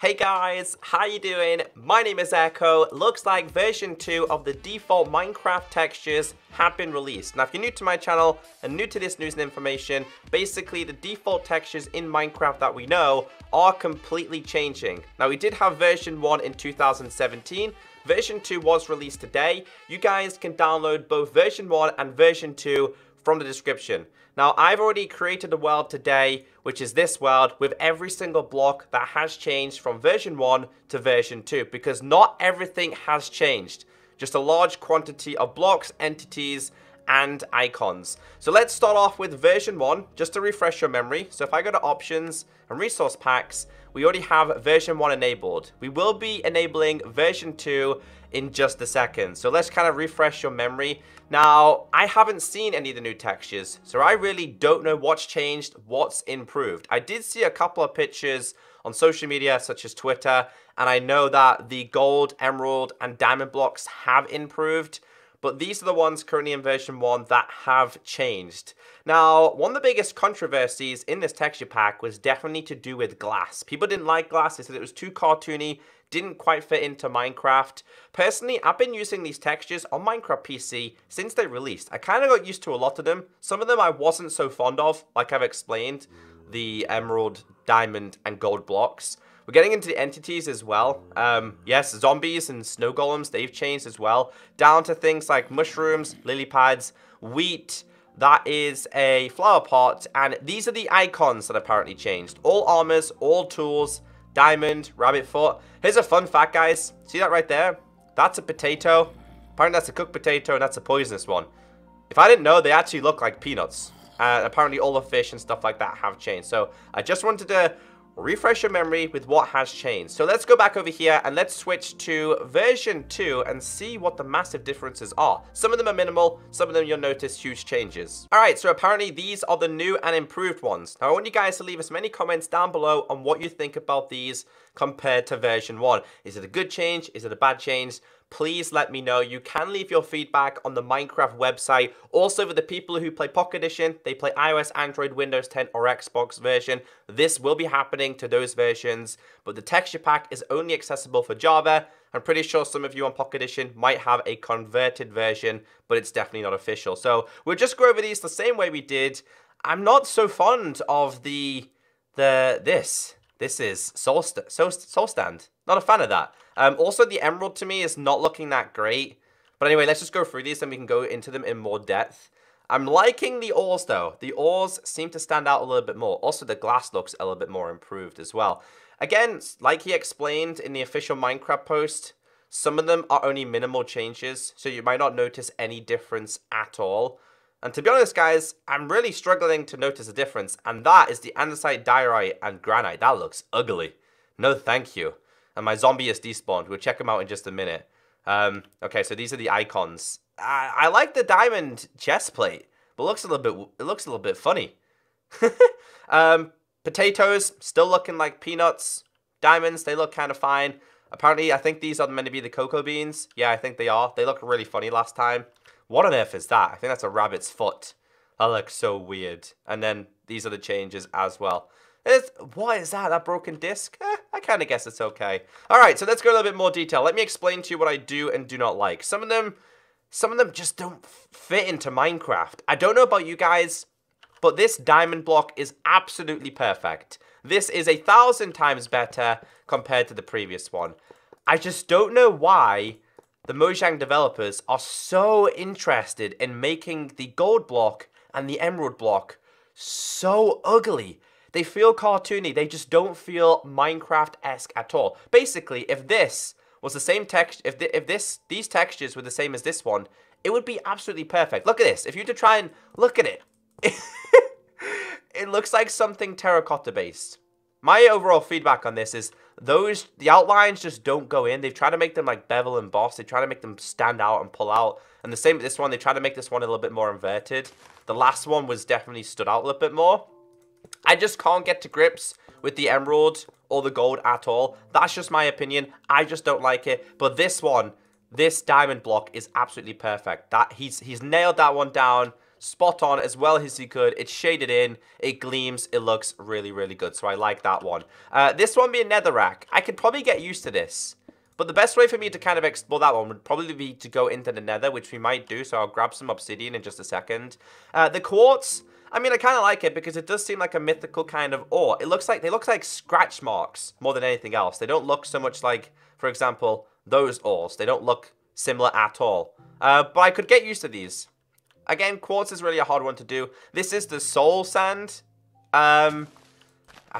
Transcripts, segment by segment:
Hey guys, how you doing? My name is Echo. Looks like version 2 of the default Minecraft textures have been released. Now if you're new to my channel and new to this news and information, basically the default textures in Minecraft that we know are completely changing. Now we did have version 1 in 2017. Version 2 was released today. You guys can download both version 1 and version 2 from the description. Now, I've already created a world today, which is this world, with every single block that has changed from version 1 to version 2, because not everything has changed. Just a large quantity of blocks, entities, and icons. So let's start off with version 1, just to refresh your memory. So if I go to options and resource packs, we already have version 1 enabled. We will be enabling version 2 in just a second. So let's kind of refresh your memory. Now, I haven't seen any of the new textures, so I really don't know what's changed, what's improved. I did see a couple of pictures on social media, such as Twitter, and I know that the gold, emerald, and diamond blocks have improved, but these are the ones currently in version 1 that have changed. Now, one of the biggest controversies in this texture pack was definitely to do with glass. People didn't like glass, they said it was too cartoony, didn't quite fit into Minecraft. Personally, I've been using these textures on Minecraft PC since they released. I kind of got used to a lot of them. Some of them I wasn't so fond of, like I've explained, the emerald, diamond, and gold blocks. We're getting into the entities as well. Yes, zombies and snow golems, they've changed as well. Down to things like mushrooms, lily pads, wheat, that is a flower pot, and these are the icons that apparently changed. All armors, all tools, diamond, rabbit foot. Here's a fun fact, guys. See that right there? That's a potato. Apparently that's a cooked potato, and that's a poisonous one. If I didn't know, they actually look like peanuts. Apparently all the fish and stuff like that have changed. So I just wanted to refresh your memory with what has changed. So let's go back over here and let's switch to version 2 and see what the massive differences are. Some of them are minimal, some of them you'll notice huge changes. Alright, so apparently these are the new and improved ones. Now I want you guys to leave us many comments down below on what you think about these compared to version 1. Is it a good change? Is it a bad change? Please let me know. You can leave your feedback on the Minecraft website. Also, for the people who play Pocket Edition, they play iOS, Android, Windows 10, or Xbox version. This will be happening to those versions, but the texture pack is only accessible for Java. I'm pretty sure some of you on Pocket Edition might have a converted version, but it's definitely not official. So we'll just go over these the same way we did. I'm not so fond of this. This is Soul Stand. Not a fan of that. Also, the emerald to me is not looking that great. But anyway, let's just go through these and we can go into them in more depth. I'm liking the ores, though. The ores seem to stand out a little bit more. Also, the glass looks a little bit more improved as well. Again, like he explained in the official Minecraft post, some of them are only minimal changes, so you might not notice any difference at all. And to be honest, guys, I'm really struggling to notice a difference, and that is the andesite, diorite, and granite. That looks ugly. No thank you. And my zombie is despawned. We'll check them out in just a minute. Okay, so these are the icons. I like the diamond chest plate, but it looks a little bit funny. Potatoes still looking like peanuts. Diamonds, they look kind of fine. Apparently, I think these are meant to be the cocoa beans. Yeah, I think they are. They look really funny last time. What on earth is that? I think that's a rabbit's foot. That looks so weird. And then these are the changes as well. What is that? That broken disc? I kind of guess it's okay. Alright, so let's go a little bit more detail. Let me explain to you what I do and do not like. Some of them just don't fit into Minecraft. I don't know about you guys, but this diamond block is absolutely perfect. This is 1,000 times better compared to the previous one. I just don't know why the Mojang developers are so interested in making the gold block and the emerald block so ugly. They feel cartoony. They just don't feel Minecraft-esque at all. Basically, if this was the same text, if these textures were the same as this one, it would be absolutely perfect. Look at this. If you were to try and look at it, it looks like something terracotta-based. My overall feedback on this is the outlines just don't go in. They've tried to make them like bevel and emboss. They try to make them stand out and pull out. And the same with this one. They try to make this one a little bit more inverted. The last one was definitely stood out a little bit more. I just can't get to grips with the emerald or the gold at all. That's just my opinion. I just don't like it. But this one, this diamond block is absolutely perfect. He's nailed that one down spot on as well as you could. It's shaded in, it gleams, it looks really, really good. So I like that one. This one being Netherrack, I could probably get used to this. But the best way for me to kind of explore that one would probably be to go into the Nether, which we might do. So I'll grab some Obsidian in just a second. The Quartz, I mean, I kind of like it because it does seem like a mythical kind of ore. They look like scratch marks more than anything else. They don't look so much like, for example, those ores. They don't look similar at all. But I could get used to these. Again, Quartz is really a hard one to do. This is the soul sand. I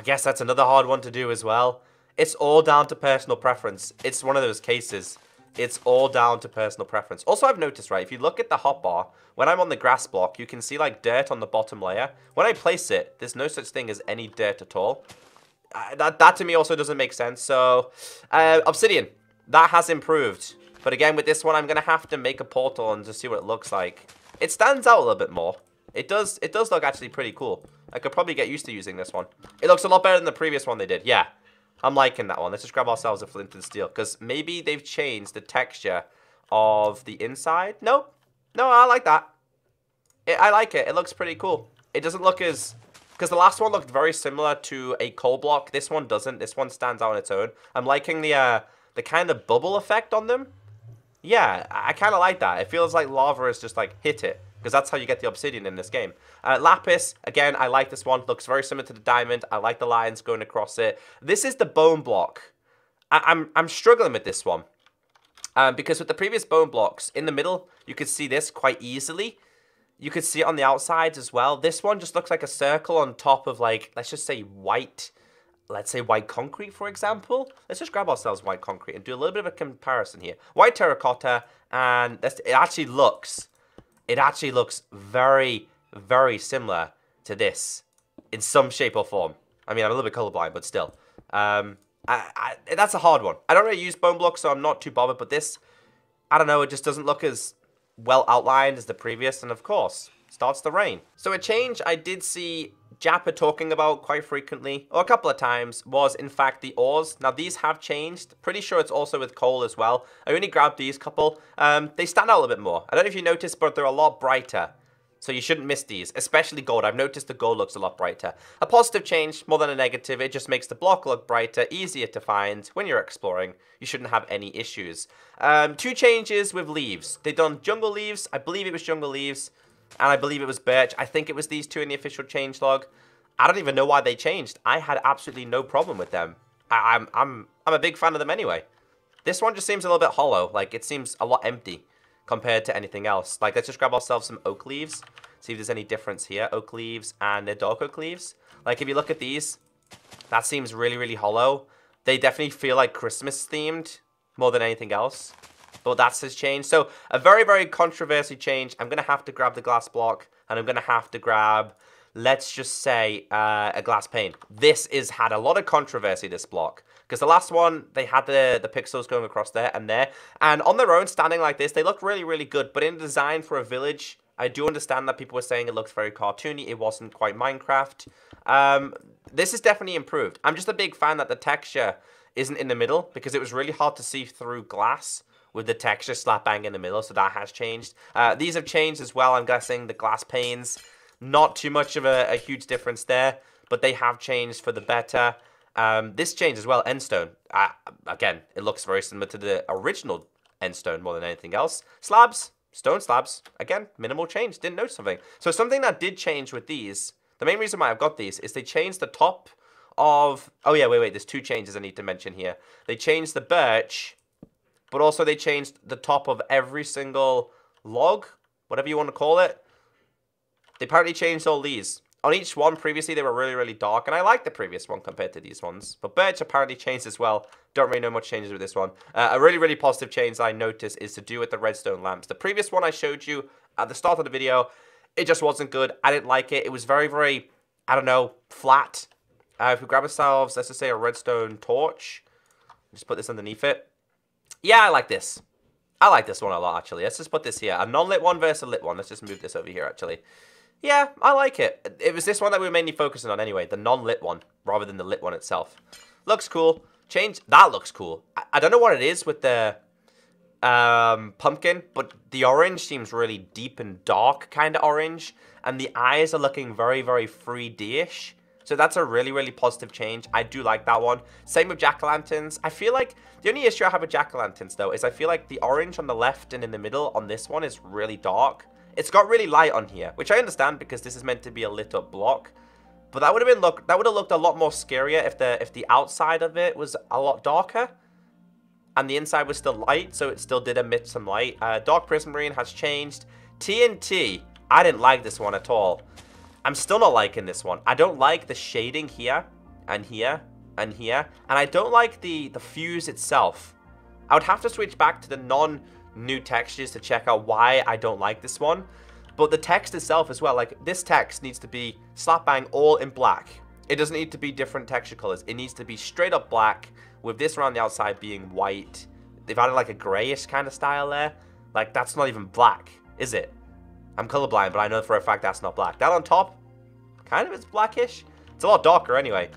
guess that's another hard one to do as well. It's all down to personal preference. It's one of those cases. It's all down to personal preference. Also, I've noticed, right, if you look at the hotbar, when I'm on the grass block, you can see, like, dirt on the bottom layer. When I place it, there's no such thing as any dirt at all. That to me also doesn't make sense. So, Obsidian, that has improved. But again, with this one, I'm going to have to make a portal and just see what it looks like. It stands out a little bit more. It does look actually pretty cool. I could probably get used to using this one. It looks a lot better than the previous one they did. Yeah. I'm liking that one. Let's just grab ourselves a Flint and Steel. Because maybe they've changed the texture of the inside. Nope. No, I like that. I like it. It looks pretty cool. It doesn't look as... Because the last one looked very similar to a coal block. This one doesn't. This one stands out on its own. I'm liking the kind of bubble effect on them. Yeah, I kind of like that. It feels like lava has just, like, hit it. Because that's how you get the obsidian in this game. Lapis, again, I like this one. Looks very similar to the diamond. I like the lines going across it. This is the bone block. I'm struggling with this one. Because with the previous bone blocks, in the middle, you could see this quite easily. You could see it on the outsides as well. This one just looks like a circle on top of, like, let's just say white... Let's say white concrete, for example. Let's just grab ourselves white concrete and do a little bit of a comparison here. White terracotta, and it actually looks very, very similar to this in some shape or form. I mean, I'm a little bit colorblind, but still. That's a hard one. I don't really use bone blocks, so I'm not too bothered, but this, I don't know, it just doesn't look as well outlined as the previous, and of course, starts to rain. So a change I did see Japper talking about quite frequently, or a couple of times, was in fact the ores. Now these have changed. Pretty sure it's also with coal as well. I only grabbed these couple. They stand out a little bit more. I don't know if you noticed, but they're a lot brighter. So you shouldn't miss these, especially gold. I've noticed the gold looks a lot brighter. A positive change more than a negative. It just makes the block look brighter, easier to find when you're exploring. You shouldn't have any issues. Two changes with leaves. They've done jungle leaves. I believe it was jungle leaves. And I believe it was birch. I think it was these two in the official change log. I don't even know why they changed. I had absolutely no problem with them. I'm a big fan of them anyway. This one just seems a little bit hollow. Like, it seems a lot empty compared to anything else. Like, let's just grab ourselves some oak leaves. See if there's any difference here. Oak leaves and the dark oak leaves. Like, if you look at these, that seems really, really hollow. They definitely feel like Christmas themed more than anything else. But that's his change. So, a very, very controversial change. I'm going to have to grab the glass block. And I'm going to have to grab, let's just say, a glass pane. This has had a lot of controversy, this block. Because the last one, they had the pixels going across there and there. And on their own, standing like this, they look really, really good. But in design for a village, I do understand that people were saying it looks very cartoony. It wasn't quite Minecraft. This is definitely improved. I'm just a big fan that the texture isn't in the middle. Because it was really hard to see through glass with the texture slap bang in the middle, so that has changed. These have changed as well, I'm guessing. The glass panes, not too much of a huge difference there, but they have changed for the better. This changed as well, endstone. Again, it looks very similar to the original endstone more than anything else. Slabs, stone slabs, again, minimal change, didn't notice something. So something that did change with these, the main reason why I've got these is they changed the top of, oh yeah, wait, there's two changes I need to mention here. They changed the birch, but also they changed the top of every single log, whatever you want to call it. They apparently changed all these. On each one, previously, they were really, really dark. And I like the previous one compared to these ones. But birch apparently changed as well. Don't really know much changes with this one. A really, really positive change that I noticed is to do with the redstone lamps. The previous one I showed you at the start of the video, it just wasn't good. I didn't like it. It was very, very, I don't know, flat. If we grab ourselves, let's just say a redstone torch. Just put this underneath it. Yeah, I like this. I like this one a lot, actually. Let's just put this here. A non-lit one versus a lit one. Let's just move this over here, actually. Yeah, I like it. It was this one that we were mainly focusing on anyway. The non-lit one, rather than the lit one itself. Looks cool. Change. That looks cool. I don't know what it is with the pumpkin, but the orange seems really deep and dark kind of orange, and the eyes are looking very, very 3D-ish. So that's a really, really positive change. I do like that one. Same with jack-o'-lanterns. I feel like the only issue I have with jack-o'-lanterns, though, is I feel like the orange on the left and in the middle on this one is really dark. It's got really light on here, which I understand because this is meant to be a lit-up block. But that would have looked a lot more scarier if the outside of it was a lot darker. And the inside was still light, so it still did emit some light. Dark Prismarine has changed. TNT, I didn't like this one at all. I'm still not liking this one. I don't like the shading here, and here, and here. And I don't like the fuse itself. I would have to switch back to the non-new textures to check out why I don't like this one. But the text itself as well, like this text needs to be slap bang all in black. It doesn't need to be different texture colors. It needs to be straight up black, with this around the outside being white. They've added like a grayish kind of style there. Like, that's not even black, is it? I'm colorblind, but I know for a fact that's not black. That on top, kind of is blackish. It's a lot darker anyway.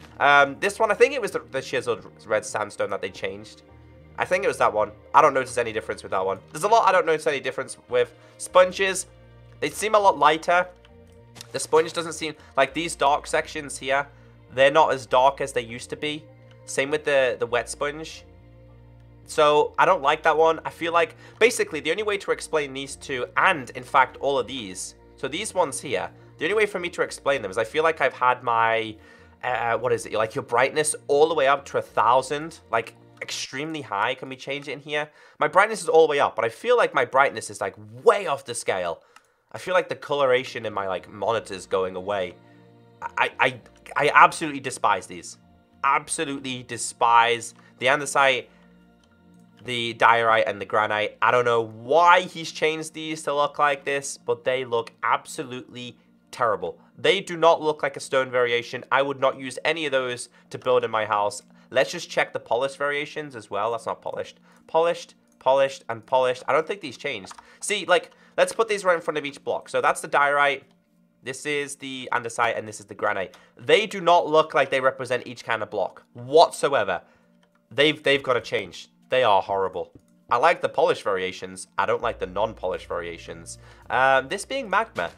This one, I think it was the chiseled red sandstone that they changed. I think it was that one. I don't notice any difference with that one. There's a lot I don't notice any difference with. Sponges, they seem a lot lighter. The sponge doesn't seem, like these dark sections here, they're not as dark as they used to be. Same with the wet sponge. So, I don't like that one. I feel like, basically, the only way to explain these two, and, in fact, all of these, so these ones here, the only way for me to explain them is I feel like I've had my, what is it, like your brightness all the way up to 1,000, like, extremely high. Can we change it in here? My brightness is all the way up, but I feel like my brightness is, like, way off the scale. I feel like the coloration in my, like, monitor is going away. I absolutely despise these. Absolutely despise the andesite, the diorite, and the granite. I don't know why he's changed these to look like this, but they look absolutely terrible. They do not look like a stone variation. I would not use any of those to build in my house. Let's just check the polished variations as well. That's not polished. Polished, polished, and polished. I don't think these changed. See, like, let's put these right in front of each block. So that's the diorite. This is the andesite, and this is the granite. They do not look like they represent each kind of block whatsoever. They've got to change. They are horrible. I like the polished variations. I don't like the non-polished variations. This being magma,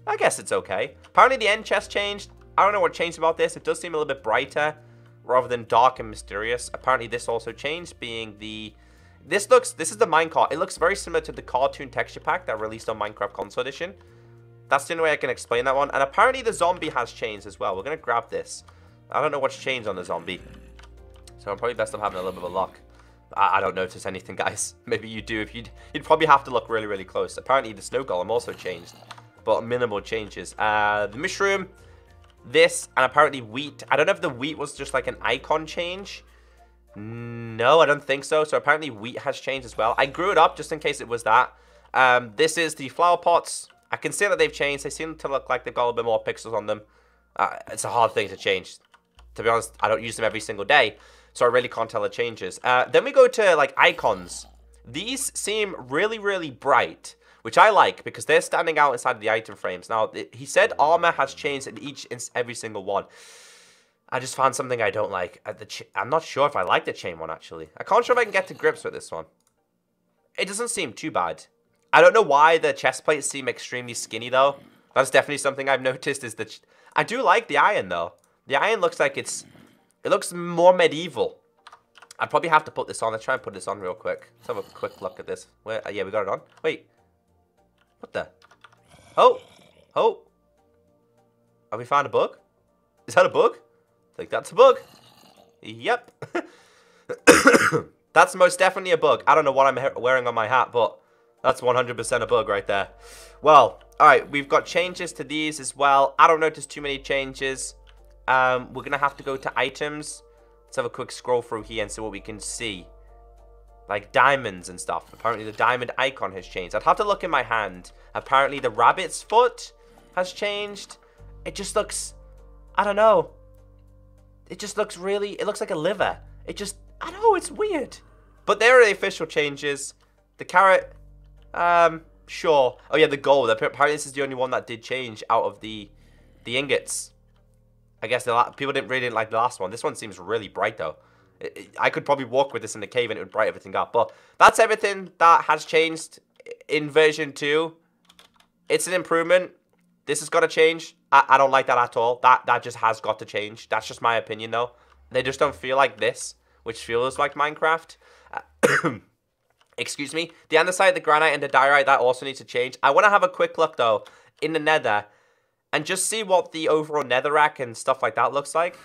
I guess it's okay. Apparently the end chest changed. I don't know what changed about this. It does seem a little bit brighter rather than dark and mysterious. Apparently this also changed, being the... This is the minecart. It looks very similar to the cartoon texture pack that released on Minecraft Console Edition. That's the only way I can explain that one. And apparently the zombie has changed as well. We're going to grab this. I don't know what's changed on the zombie. So I'm probably best off having a little bit of luck. I don't notice anything, guys. Maybe you do. If you'd probably have to look really, really close. Apparently the snow golem also changed. But minimal changes. The mushroom. This. And apparently wheat. I don't know if the wheat was just like an icon change. No, I don't think so. So apparently wheat has changed as well. I grew it up just in case it was that. This is the flower pots. I can see that they've changed. They seem to look like they've got a bit more pixels on them. It's a hard thing to change. To be honest, I don't use them every single day, so I really can't tell the changes. Then we go to, like, icons. These seem really, really bright, which I like because they're standing out inside of the item frames. Now, he said armor has changed in every single one. I just found something I don't like. I'm not sure if I like the chain one, actually. I can't sure if I can get to grips with this one. It doesn't seem too bad. I don't know why the chest plates seem extremely skinny, though. That's definitely something I've noticed is that... I do like the iron, though. The iron looks like it looks more medieval. I'd probably have to put this on. Let's try and put this on real quick. Let's have a quick look at this. Yeah, we got it on. Wait. What the? Oh. Oh. Have we found a bug? Is that a bug? I think that's a bug. Yep. That's most definitely a bug. I don't know what I'm wearing on my hat, but... That's 100% a bug right there. Well, alright, we've got changes to these as well. I don't notice too many changes. We're going to have to go to items. Let's have a quick scroll through here and see what we can see. Like diamonds and stuff. Apparently the diamond icon has changed. I'd have to look in my hand. Apparently the rabbit's foot has changed. It just looks... I don't know. It just looks really... It looks like a liver. It just... I don't know, it's weird. But there are the official changes. The carrot... Sure. Oh yeah, the gold. Apparently this is the only one that did change out of the ingots. I guess people didn't like the last one. This one seems really bright though. I could probably walk with this in the cave and it would brighten everything up. But that's everything that has changed in version 2. It's an improvement. This has got to change. I don't like that at all. That just has got to change. That's just my opinion, though. They just don't feel like this, which feels like Minecraft. Excuse me. The andesite, the granite, and the diorite, that also needs to change. I want to have a quick look, though, in the nether and just see what the overall netherrack and stuff like that looks like.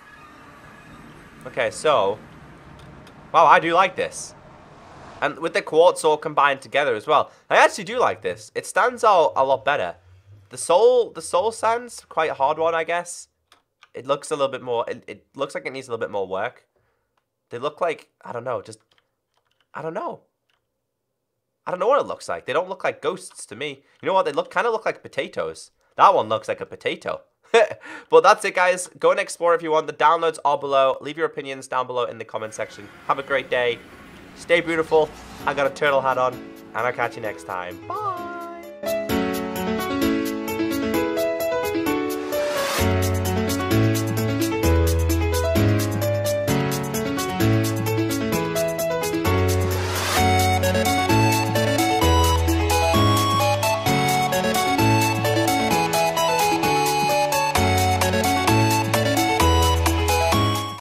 Okay, so... wow, I do like this. And with the quartz all combined together as well. I actually do like this. It stands out a lot better. The soul sand's quite a hard one, I guess. It looks a little bit more... It looks like it needs a little bit more work. They look like... I don't know, just... I don't know. I don't know what it looks like. They don't look like ghosts to me. You know what? They kind of look like potatoes. That one looks like a potato. But that's it, guys. Go and explore if you want. The downloads are below. Leave your opinions down below in the comment section. Have a great day. Stay beautiful. I got a turtle hat on. And I'll catch you next time. Bye.